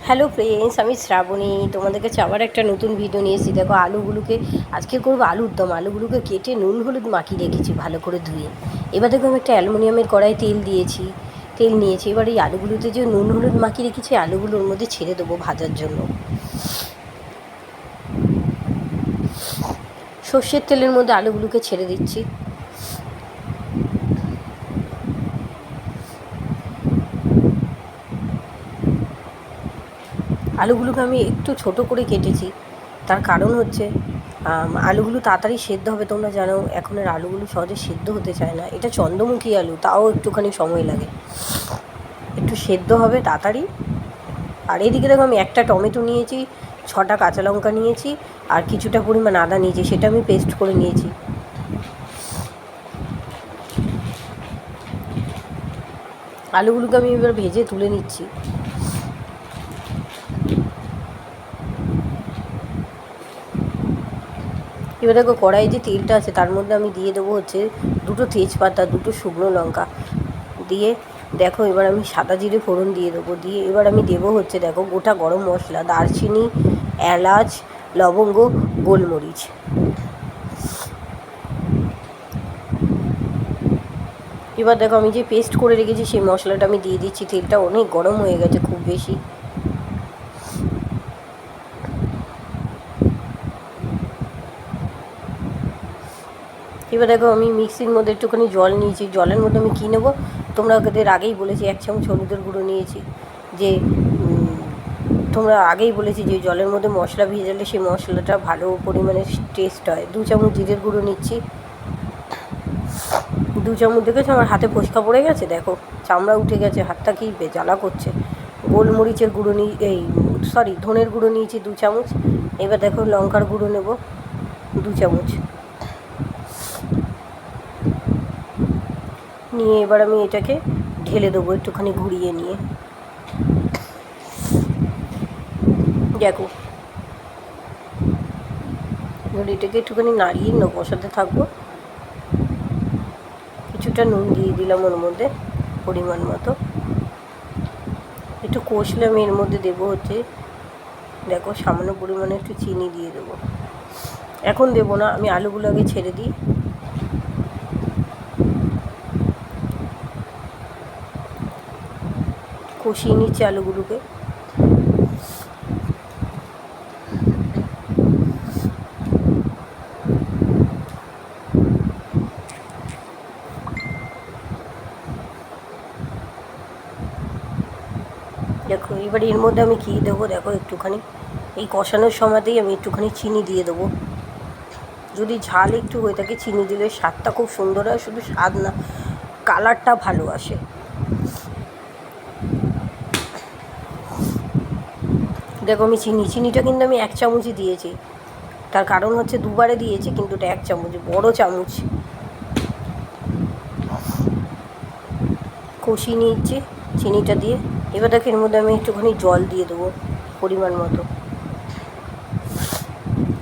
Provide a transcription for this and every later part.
Hello friends, আমি শ্রাবণী তোমাদের কাছে আবার একটা নতুন ভিডিও নিয়ে এসেছি। দেখো, আলুগুলোকে আজকে করবো আলুর দম। আলুগুলোকে কেটে নুন হলুদ মাখিয়ে রেখেছি ভালো করে ধুয়ে। এবার দেখো, আমি একটা অ্যালুমিনিয়ামের কড়াই তেল নিয়েছি। এবার এই আলুগুলোতে যে নুন হলুদ মাখিয়ে রেখেছি, আলুগুলোর মধ্যে ছেড়ে দেবো ভাজার জন্য। সর্ষের তেলের মধ্যে আলুগুলোকে ছেড়ে দিচ্ছি। আলুগুলোকে আমি একটু ছোট করে কেটেছি, তার কারণ হচ্ছে আলুগুলো তাড়াতাড়ি সেদ্ধ হবে। তোমরা জানো এখনের আলুগুলো সহজে সেদ্ধ হতে চায় না। এটা চন্দ্রমুখী আলু, তাও একটুখানি সময় লাগে, একটু সেদ্ধ হবে তাড়াতাড়ি। আর এদিকে দেখো, আমি একটা টমেটো নিয়েছি, 6টা কাঁচা লঙ্কা নিয়েছি, আর কিছুটা পরিমাণ আদা নিয়েছি, সেটা আমি পেস্ট করে নিয়েছি। আলুগুলোকে আমি এবার ভেজে তুলে নিচ্ছি। এবার দেখো, কড়াইয়ে যে তেলটা আছে তার মধ্যে আমি দিয়ে দেবো হচ্ছে 2টো তেজপাতা, 2টো শুকনো লঙ্কা দিয়ে দেখো, এবার আমি সাদা জিরে ফোড়ন দিয়ে দেবো। দিয়ে এবার আমি দেবো হচ্ছে দেখো গোটা গরম মশলা, দারচিনি, এলাচ, লবঙ্গ, গোলমরিচ। এবার দেখো, আমি যে পেস্ট করে রেখেছি সেই মশলাটা আমি দিয়ে দিচ্ছি। তেলটা অনেক গরম হয়ে গেছে, খুব বেশি। এবার দেখো, আমি মিক্সির মধ্যে একটুখানি জল নিয়েছি। জলের মধ্যে আমি কী নেবো, তোমরা ওদের আগেই বলেছি 1 চামচ হলুদের গুঁড়ো নিয়েছি। যে তোমরা আগেই বলেছি যে জলের মধ্যে মশলা ভেজালে সেই মশলাটা ভালো পরিমাণে টেস্ট হয়। 2 চামচ জিরের গুঁড়ো নিচ্ছি। 2 চামচ, দেখেছো আমার হাতে ফোস্কা পড়ে গেছে, দেখো চামড়া উঠে গেছে, হাতটা কি জ্বালা করছে। গোলমরিচের গুঁড়ো ধনের গুঁড়ো নিয়েছি 2 চামচ। এবার দেখো, লঙ্কার গুঁড়ো নেব 2 চামচ নিয়ে এবার আমি এটাকে ঢেলে দেবো একটুখানি ঘুরিয়ে নিয়ে। দেখো, এবার এটাকে একটুখানি নাড়িয়ে বসাতে থাকবো। কিছুটা নুন দিয়ে দিলাম ওর মধ্যে পরিমাণ মতো। একটু কষলে আমি এর মধ্যে দেবো হচ্ছে দেখো সামান্য পরিমাণে একটু চিনি দিয়ে দেবো। এখন দেবো না, আমি আলুগুলো আগে ছেড়ে দিই। কষিয়ে নিচ্ছি আলুগুলোকে। দেখো, এবার এর মধ্যে আমি কী দেবো, দেখো একটুখানি এই কষানোর সময়তেই আমি একটুখানি চিনি দিয়ে দেবো। যদি ঝাল একটু হয়ে থাকে, চিনি দিলে স্বাদটা খুব সুন্দর হয়। শুধু স্বাদ না, কালারটা ভালো আসে। দেখো, আমি চিনিটা কিন্তু আমি 1 চামচই দিয়েছি। তার কারণ হচ্ছে দুবারে দিয়েছি, কিন্তু এটা 1 চামচ, বড় চামচ। কষিয়ে নিচ্ছি চিনিটা দিয়ে। এবার দেখো, এর মধ্যে আমি একটুখানি জল দিয়ে দেবো পরিমাণ মতো,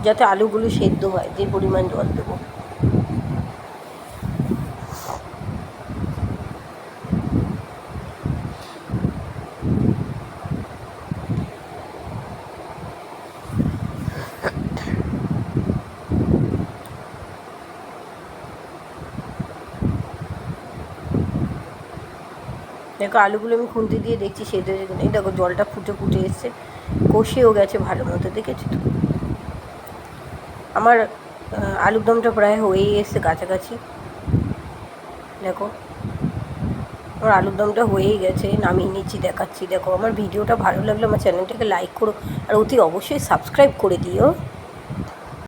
যাতে আলুগুলো সেদ্ধ হয়, যে পরিমাণ জল দেবো। দেখো, আলুগুলো আমি খুন্তি দিয়ে দেখছি সেদ্ধ হয়েছে কিনা। এই দেখো, জলটা ফুটে ফুটে এসছে, কষেও গেছে ভালো মতো, দেখেছি তো। আমার আলুর দমটা প্রায় হয়েই এসছে কাছাকাছি। দেখো, আমার আলুর দমটা হয়েই গেছে, নামিয়ে নিচ্ছি, দেখাচ্ছি। দেখো, আমার ভিডিওটা ভালো লাগলে আমার চ্যানেলটাকে লাইক করো, আর অতি অবশ্যই সাবস্ক্রাইব করে দিও।